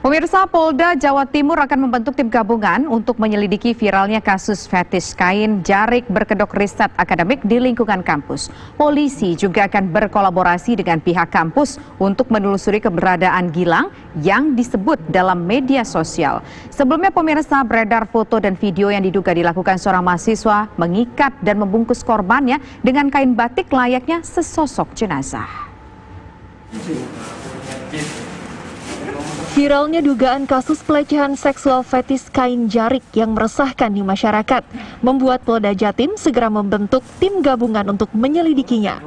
Pemirsa, Polda Jawa Timur akan membentuk tim gabungan untuk menyelidiki viralnya kasus fetish kain jarik berkedok riset akademik di lingkungan kampus. Polisi juga akan berkolaborasi dengan pihak kampus untuk menelusuri keberadaan Gilang yang disebut dalam media sosial. Sebelumnya, pemirsa, beredar foto dan video yang diduga dilakukan seorang mahasiswa mengikat dan membungkus korbannya dengan kain batik layaknya sesosok jenazah. Viralnya dugaan kasus pelecehan seksual fetis kain jarik yang meresahkan di masyarakat membuat Polda Jatim segera membentuk tim gabungan untuk menyelidikinya.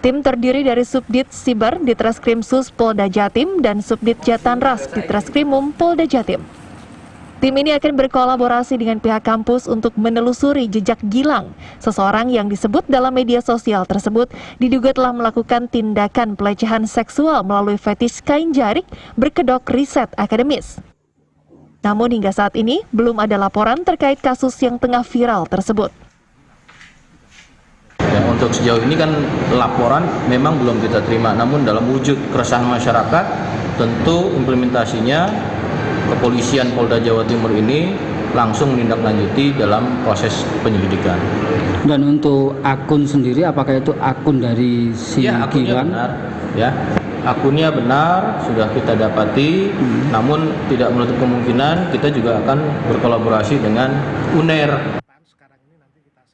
Tim terdiri dari Subdit Siber Ditreskrimsus Polda Jatim dan Subdit Jatanras Ditreskrimum Polda Jatim. Tim ini akan berkolaborasi dengan pihak kampus untuk menelusuri jejak Gilang, seseorang yang disebut dalam media sosial tersebut diduga telah melakukan tindakan pelecehan seksual melalui fetish kain jarik berkedok riset akademis. Namun hingga saat ini belum ada laporan terkait kasus yang tengah viral tersebut. Ya, untuk sejauh ini kan laporan memang belum kita terima, namun dalam wujud keresahan masyarakat tentu implementasinya Kepolisian Polda Jawa Timur ini langsung menindaklanjuti dalam proses penyelidikan. Dan untuk akun sendiri, apakah itu akun dari si akunnya Gilang? Benar, ya, akunnya benar, sudah kita dapati, namun tidak menutup kemungkinan kita juga akan berkolaborasi dengan UNER.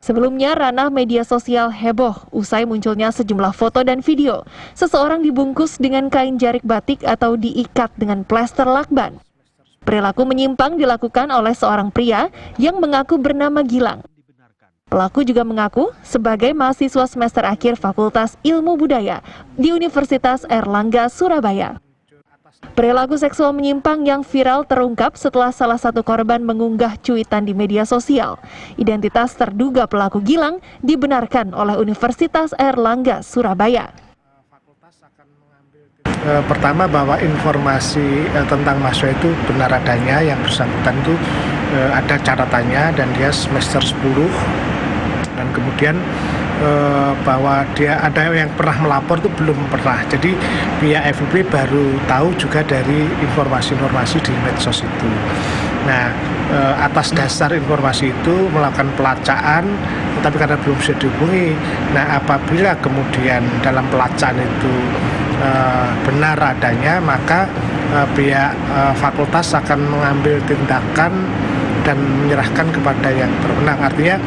Sebelumnya, ranah media sosial heboh usai munculnya sejumlah foto dan video. Seseorang dibungkus dengan kain jarik batik atau diikat dengan plester lakban. Perilaku menyimpang dilakukan oleh seorang pria yang mengaku bernama Gilang. Pelaku juga mengaku sebagai mahasiswa semester akhir Fakultas Ilmu Budaya di Universitas Airlangga, Surabaya. Perilaku seksual menyimpang yang viral terungkap setelah salah satu korban mengunggah cuitan di media sosial. Identitas terduga pelaku Gilang dibenarkan oleh Universitas Airlangga, Surabaya. Pertama, bahwa informasi tentang mahasiswa itu benar adanya, yang bersangkutan itu ada catatannya dan dia semester 10, dan kemudian bahwa dia ada yang pernah melapor itu belum pernah. Jadi pihak FIB baru tahu juga dari informasi-informasi di medsos itu. Nah, atas dasar informasi itu melakukan pelacaan, tetapi karena belum bisa dihubungi. Nah, apabila kemudian dalam pelacaan itu benar adanya, maka pihak fakultas akan mengambil tindakan dan menyerahkan kepada yang berwenang. Artinya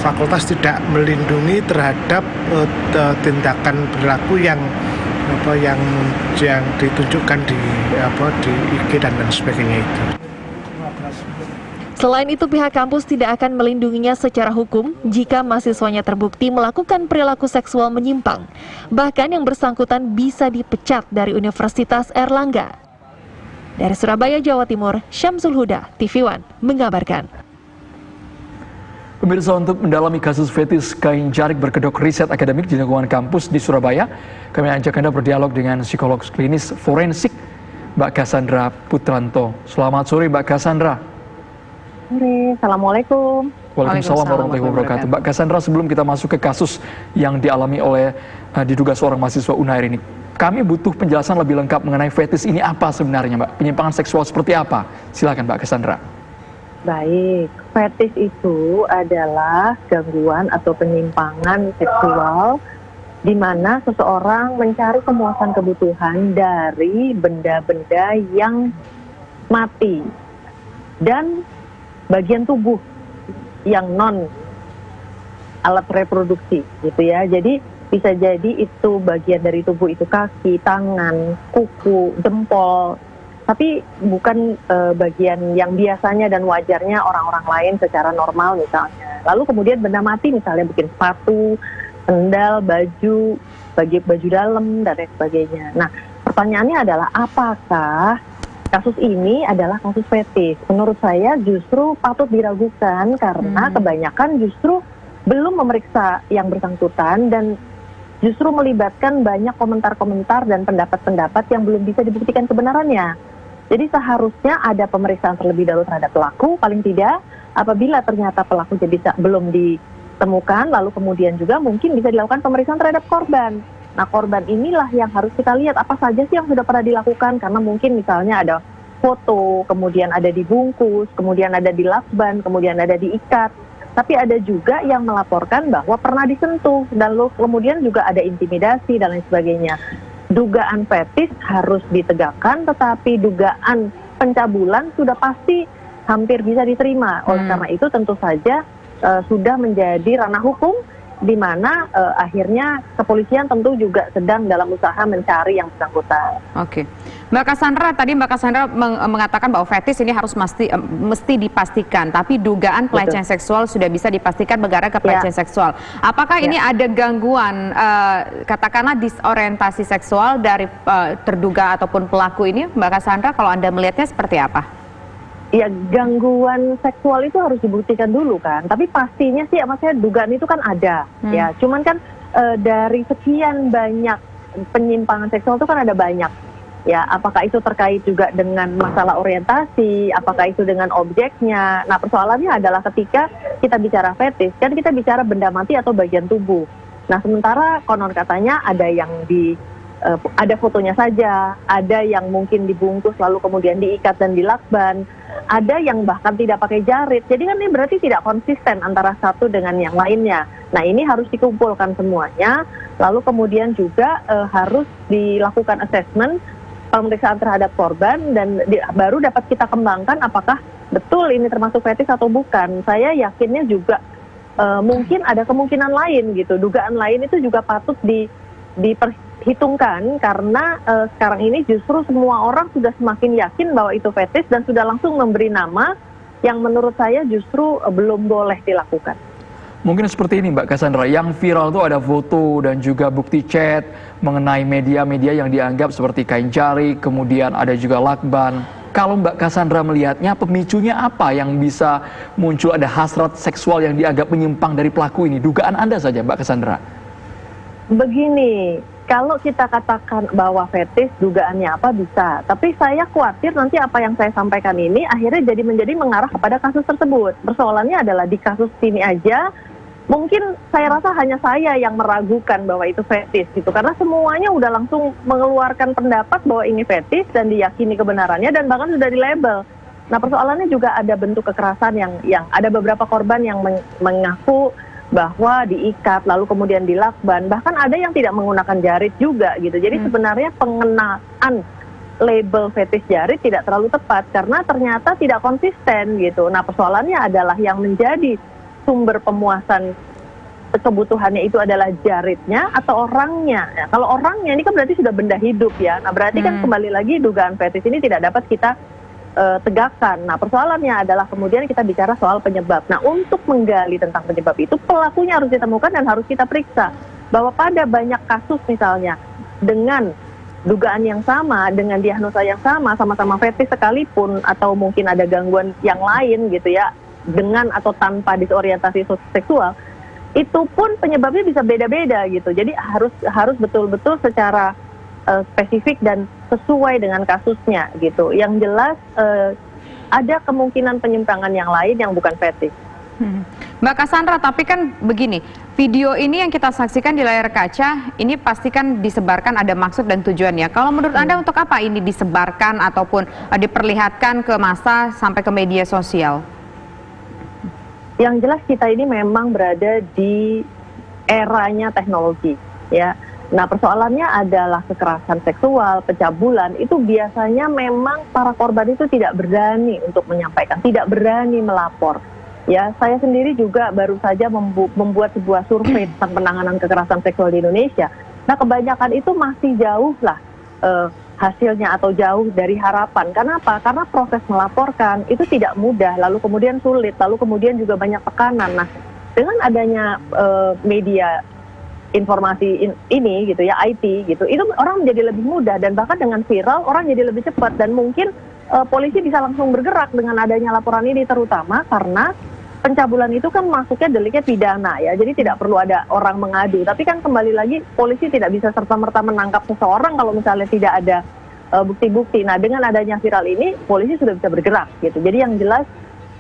fakultas tidak melindungi terhadap tindakan perilaku yang ditunjukkan di IG dan sebagainya itu. Selain itu, pihak kampus tidak akan melindunginya secara hukum jika mahasiswanya terbukti melakukan perilaku seksual menyimpang. Bahkan yang bersangkutan bisa dipecat dari Universitas Airlangga. Dari Surabaya, Jawa Timur, Syamsul Huda, TV One, mengabarkan. Pemirsa, untuk mendalami kasus fetis kain jarik berkedok riset akademik di lingkungan kampus di Surabaya, kami ajak Anda berdialog dengan psikolog klinis forensik, Mbak Cassandra Putranto. Selamat sore, Mbak Cassandra. Assalamualaikum. Waalaikumsalam warahmatullahi wabarakatuh. Mbak Cassandra, sebelum kita masuk ke kasus yang dialami oleh diduga seorang mahasiswa UNAIR ini, kami butuh penjelasan lebih lengkap mengenai fetis ini apa sebenarnya, Mbak? Penyimpangan seksual seperti apa? Silakan, Mbak Cassandra. Baik, fetis itu adalah gangguan atau penyimpangan seksual di mana seseorang mencari kepuasan kebutuhan dari benda-benda yang mati dan bagian tubuh yang non alat reproduksi, gitu ya. Jadi bisa jadi itu bagian dari tubuh itu kaki, tangan, kuku, jempol, tapi bukan bagian yang biasanya dan wajarnya orang-orang lain secara normal misalnya. Lalu kemudian benda mati misalnya bikin sepatu, sendal, baju dalam dan lain sebagainya. Nah, pertanyaannya adalah apakah kasus ini adalah kasus fetis? Menurut saya justru patut diragukan karena kebanyakan justru belum memeriksa yang bersangkutan dan justru melibatkan banyak komentar-komentar dan pendapat-pendapat yang belum bisa dibuktikan kebenarannya. Jadi seharusnya ada pemeriksaan terlebih dahulu terhadap pelaku, paling tidak apabila ternyata pelakunya belum ditemukan, lalu kemudian juga mungkin bisa dilakukan pemeriksaan terhadap korban. Nah, korban inilah yang harus kita lihat apa saja sih yang sudah pernah dilakukan, karena mungkin misalnya ada foto, kemudian ada dibungkus, kemudian ada dilakban, kemudian ada diikat. Tapi ada juga yang melaporkan bahwa pernah disentuh dan kemudian juga ada intimidasi dan lain sebagainya. Dugaan fetis harus ditegakkan, tetapi dugaan pencabulan sudah pasti hampir bisa diterima. Oleh karena itu tentu saja sudah menjadi ranah hukum, di mana akhirnya kepolisian tentu juga sedang dalam usaha mencari yang bersangkutan. Oke, Mbak Cassandra, tadi Mbak Cassandra mengatakan bahwa fetis ini harus mesti dipastikan, tapi dugaan pelecehan seksual sudah bisa dipastikan bergara ke pelecehan seksual. Apakah ini ada gangguan, katakanlah disorientasi seksual dari terduga ataupun pelaku ini, Mbak Cassandra? Kalau Anda melihatnya seperti apa? Ya, gangguan seksual itu harus dibuktikan dulu kan, tapi pastinya sih maksudnya dugaan itu kan ada, ya. Cuman kan dari sekian banyak penyimpangan seksual itu kan ada banyak, ya. Apakah itu terkait juga dengan masalah orientasi, apakah itu dengan objeknya. Nah, persoalannya adalah ketika kita bicara fetis, kan kita bicara benda mati atau bagian tubuh. Nah, sementara konon katanya ada yang ada fotonya saja, ada yang mungkin dibungkus lalu kemudian diikat dan dilakban, ada yang bahkan tidak pakai jarit. Jadi kan ini berarti tidak konsisten antara satu dengan yang lainnya. Nah, ini harus dikumpulkan semuanya, lalu kemudian juga harus dilakukan assessment, pemeriksaan terhadap korban, dan baru dapat kita kembangkan apakah betul ini termasuk fetis atau bukan. Saya yakinnya juga mungkin ada kemungkinan lain gitu, dugaan lain itu juga patut diperhitungkan, karena sekarang ini justru semua orang sudah semakin yakin bahwa itu fetis dan sudah langsung memberi nama yang menurut saya justru belum boleh dilakukan. Mungkin seperti ini Mbak Cassandra, yang viral itu ada foto dan juga bukti chat mengenai media-media yang dianggap seperti kain jarik, kemudian ada juga lakban. Kalau Mbak Cassandra melihatnya, pemicunya apa yang bisa muncul ada hasrat seksual yang dianggap menyimpang dari pelaku ini? Dugaan Anda saja Mbak Cassandra. Begini, kalau kita katakan bahwa fetis dugaannya apa bisa, tapi saya khawatir nanti apa yang saya sampaikan ini akhirnya menjadi mengarah kepada kasus tersebut. Persoalannya adalah di kasus ini aja, mungkin saya rasa hanya saya yang meragukan bahwa itu fetis gitu, karena semuanya udah langsung mengeluarkan pendapat bahwa ini fetis dan diyakini kebenarannya dan bahkan sudah dilabel. Nah, persoalannya juga ada bentuk kekerasan yang ada beberapa korban yang mengaku bahwa diikat lalu kemudian dilakban, bahkan ada yang tidak menggunakan jarit juga gitu. Jadi sebenarnya pengenaan label fetis jarit tidak terlalu tepat karena ternyata tidak konsisten gitu. Nah, persoalannya adalah yang menjadi sumber pemuasan kebutuhannya itu adalah jaritnya atau orangnya. Ya, kalau orangnya ini kan berarti sudah benda hidup ya. Nah, berarti kan kembali lagi dugaan fetis ini tidak dapat kita tegakkan. Nah, persoalannya adalah kemudian kita bicara soal penyebab. Nah, untuk menggali tentang penyebab itu, pelakunya harus ditemukan dan harus kita periksa. Bahwa pada banyak kasus misalnya, dengan dugaan yang sama, dengan diagnosa yang sama, sama-sama fetis sekalipun, atau mungkin ada gangguan yang lain gitu ya, dengan atau tanpa disorientasi seksual, itu pun penyebabnya bisa beda-beda gitu. Jadi harus betul-betul secara spesifik dan sesuai dengan kasusnya gitu. Yang jelas ada kemungkinan penyimpangan yang lain yang bukan fetis. Mbak Cassandra, tapi kan begini, video ini yang kita saksikan di layar kaca, ini pastikan disebarkan ada maksud dan tujuannya. Kalau menurut Anda untuk apa ini disebarkan ataupun diperlihatkan ke massa sampai ke media sosial? Yang jelas kita ini memang berada di eranya teknologi, ya. Nah, persoalannya adalah kekerasan seksual, pencabulan, itu biasanya memang para korban itu tidak berani untuk menyampaikan, tidak berani melapor. Ya, saya sendiri juga baru saja membuat sebuah survei tentang penanganan kekerasan seksual di Indonesia. Nah, kebanyakan itu masih jauh lah hasilnya atau jauh dari harapan. Kenapa? Karena proses melaporkan itu tidak mudah, lalu kemudian sulit, lalu kemudian juga banyak tekanan. Nah, dengan adanya media informasi ini gitu ya, IT gitu, itu orang menjadi lebih mudah dan bahkan dengan viral orang jadi lebih cepat dan mungkin polisi bisa langsung bergerak dengan adanya laporan ini, terutama karena pencabulan itu kan masuknya deliknya pidana ya, jadi tidak perlu ada orang mengadu. Tapi kan kembali lagi polisi tidak bisa serta-merta menangkap seseorang kalau misalnya tidak ada bukti-bukti. Nah, dengan adanya viral ini polisi sudah bisa bergerak gitu. Jadi yang jelas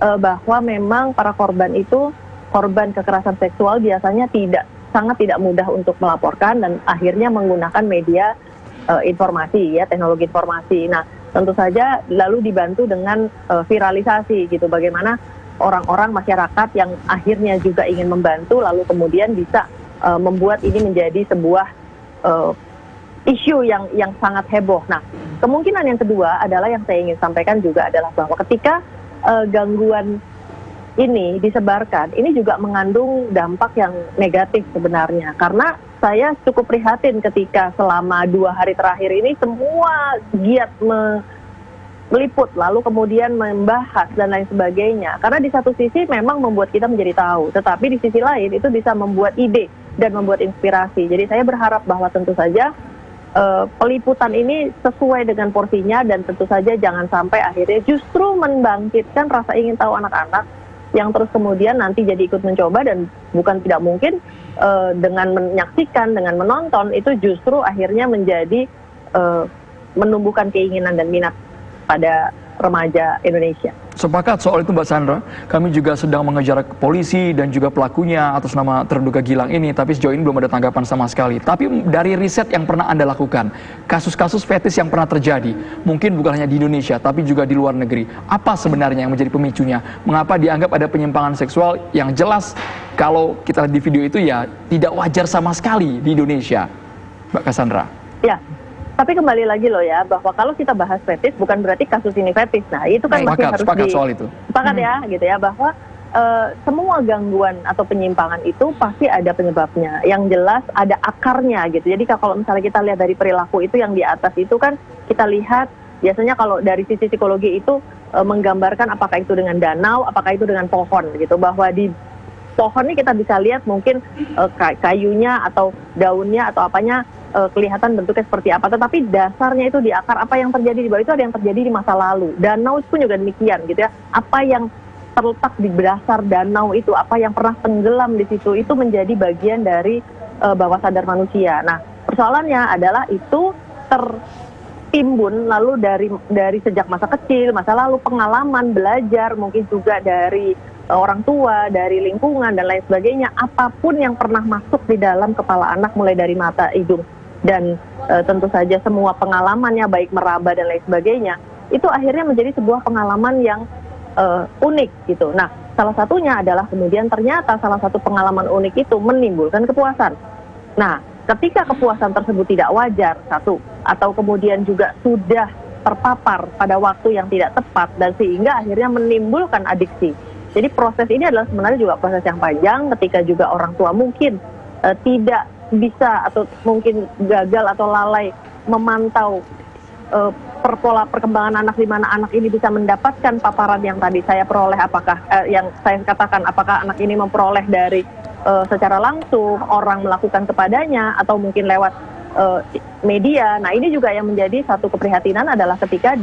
bahwa memang para korban itu, korban kekerasan seksual biasanya tidak sangat tidak mudah untuk melaporkan dan akhirnya menggunakan media informasi ya, teknologi informasi. Nah, tentu saja lalu dibantu dengan viralisasi gitu, bagaimana orang-orang masyarakat yang akhirnya juga ingin membantu lalu kemudian bisa membuat ini menjadi sebuah isu yang sangat heboh. Nah, kemungkinan yang kedua adalah yang saya ingin sampaikan juga adalah bahwa ketika gangguan ini disebarkan, ini juga mengandung dampak yang negatif sebenarnya. Karena saya cukup prihatin ketika selama 2 hari terakhir ini semua giat meliput, lalu kemudian membahas dan lain sebagainya. Karena di satu sisi memang membuat kita menjadi tahu, tetapi di sisi lain itu bisa membuat ide dan membuat inspirasi. Jadi saya berharap bahwa tentu saja peliputan ini sesuai dengan porsinya dan tentu saja jangan sampai akhirnya justru membangkitkan rasa ingin tahu anak-anak yang terus kemudian nanti jadi ikut mencoba, dan bukan tidak mungkin dengan menyaksikan, dengan menonton itu justru akhirnya menjadi menumbuhkan keinginan dan minat pada remaja Indonesia. Sepakat soal itu Mbak Sandra, kami juga sedang mengejar polisi dan juga pelakunya atas nama terduga Gilang ini, tapi sejauh ini belum ada tanggapan sama sekali. Tapi dari riset yang pernah Anda lakukan, kasus-kasus fetis yang pernah terjadi, mungkin bukan hanya di Indonesia, tapi juga di luar negeri, apa sebenarnya yang menjadi pemicunya? Mengapa dianggap ada penyimpangan seksual yang jelas kalau kita lihat di video itu ya tidak wajar sama sekali di Indonesia, Mbak Cassandra? Ya. Tapi kembali lagi loh ya, bahwa kalau kita bahas fetis bukan berarti kasus ini fetis. Nah, itu kan masih harus soal itu. Sepakat ya, gitu ya, bahwa semua gangguan atau penyimpangan itu pasti ada penyebabnya. Yang jelas ada akarnya gitu. Jadi kalau misalnya kita lihat dari perilaku itu yang di atas itu kan kita lihat biasanya kalau dari sisi psikologi itu menggambarkan apakah itu dengan danau, apakah itu dengan pohon gitu. Bahwa di pohon ini kita bisa lihat mungkin kayunya atau daunnya atau apanya kelihatan bentuknya seperti apa, tetapi dasarnya itu di akar. Apa yang terjadi di bawah itu ada yang terjadi di masa lalu. Danau pun juga demikian gitu ya. Apa yang terletak di dasar danau itu, apa yang pernah tenggelam di situ, itu menjadi bagian dari bawah sadar manusia. Nah, persoalannya adalah itu tertimbun lalu dari sejak masa kecil, masa lalu, pengalaman belajar, mungkin juga dari orang tua, dari lingkungan dan lain sebagainya. Apapun yang pernah masuk di dalam kepala anak, mulai dari mata, hidung, dan tentu saja semua pengalamannya baik meraba dan lain sebagainya, itu akhirnya menjadi sebuah pengalaman yang unik gitu. Nah, salah satunya adalah kemudian ternyata salah satu pengalaman unik itu menimbulkan kepuasan. Nah, ketika kepuasan tersebut tidak wajar, satu, atau kemudian juga sudah terpapar pada waktu yang tidak tepat dan sehingga akhirnya menimbulkan adiksi. Jadi proses ini adalah sebenarnya juga proses yang panjang ketika juga orang tua mungkin tidak bisa atau mungkin gagal atau lalai memantau pola perkembangan anak, di mana anak ini bisa mendapatkan paparan yang tadi saya peroleh, apakah yang saya katakan apakah anak ini memperoleh dari secara langsung orang melakukan kepadanya atau mungkin lewat media. Nah, ini juga yang menjadi satu keprihatinan adalah ketika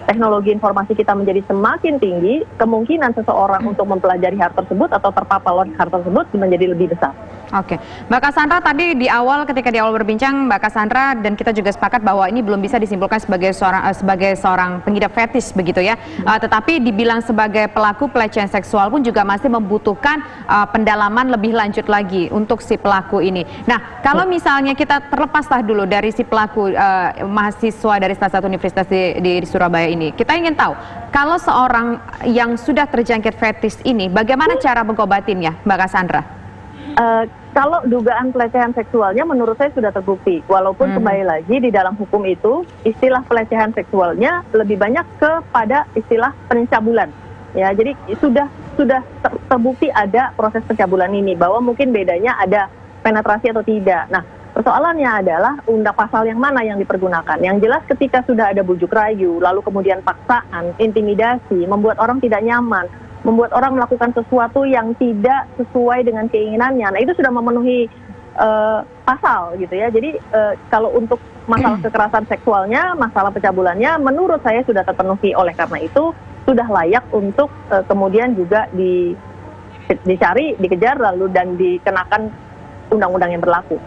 teknologi informasi kita menjadi semakin tinggi, kemungkinan seseorang untuk mempelajari hal tersebut atau terpapar oleh hal tersebut menjadi lebih besar. Oke, Mbak Cassandra, tadi ketika di awal berbincang Mbak Cassandra dan kita juga sepakat bahwa ini belum bisa disimpulkan sebagai seorang pengidap fetis begitu ya. Tetapi dibilang sebagai pelaku pelecehan seksual pun juga masih membutuhkan pendalaman lebih lanjut lagi untuk si pelaku ini. Nah, kalau misalnya kita terlepaslah dulu dari si pelaku mahasiswa dari salah satu universitas di Surabaya ini, kita ingin tahu kalau seorang yang sudah terjangkit fetis ini, bagaimana cara mengobatinya, Mbak Cassandra? Kalau dugaan pelecehan seksualnya menurut saya sudah terbukti, walaupun kembali lagi di dalam hukum itu istilah pelecehan seksualnya lebih banyak kepada istilah pencabulan. Ya, jadi sudah terbukti ada proses pencabulan ini, bahwa mungkin bedanya ada penetrasi atau tidak. Nah, persoalannya adalah undang pasal yang mana yang dipergunakan. Yang jelas ketika sudah ada bujuk rayu, lalu kemudian paksaan, intimidasi, membuat orang tidak nyaman, membuat orang melakukan sesuatu yang tidak sesuai dengan keinginannya. Nah, itu sudah memenuhi pasal gitu ya. Jadi kalau untuk masalah kekerasan seksualnya, masalah pencabulannya, menurut saya sudah terpenuhi. Oleh karena itu sudah layak untuk kemudian juga dicari, dikejar, lalu dan dikenakan undang-undang yang berlaku.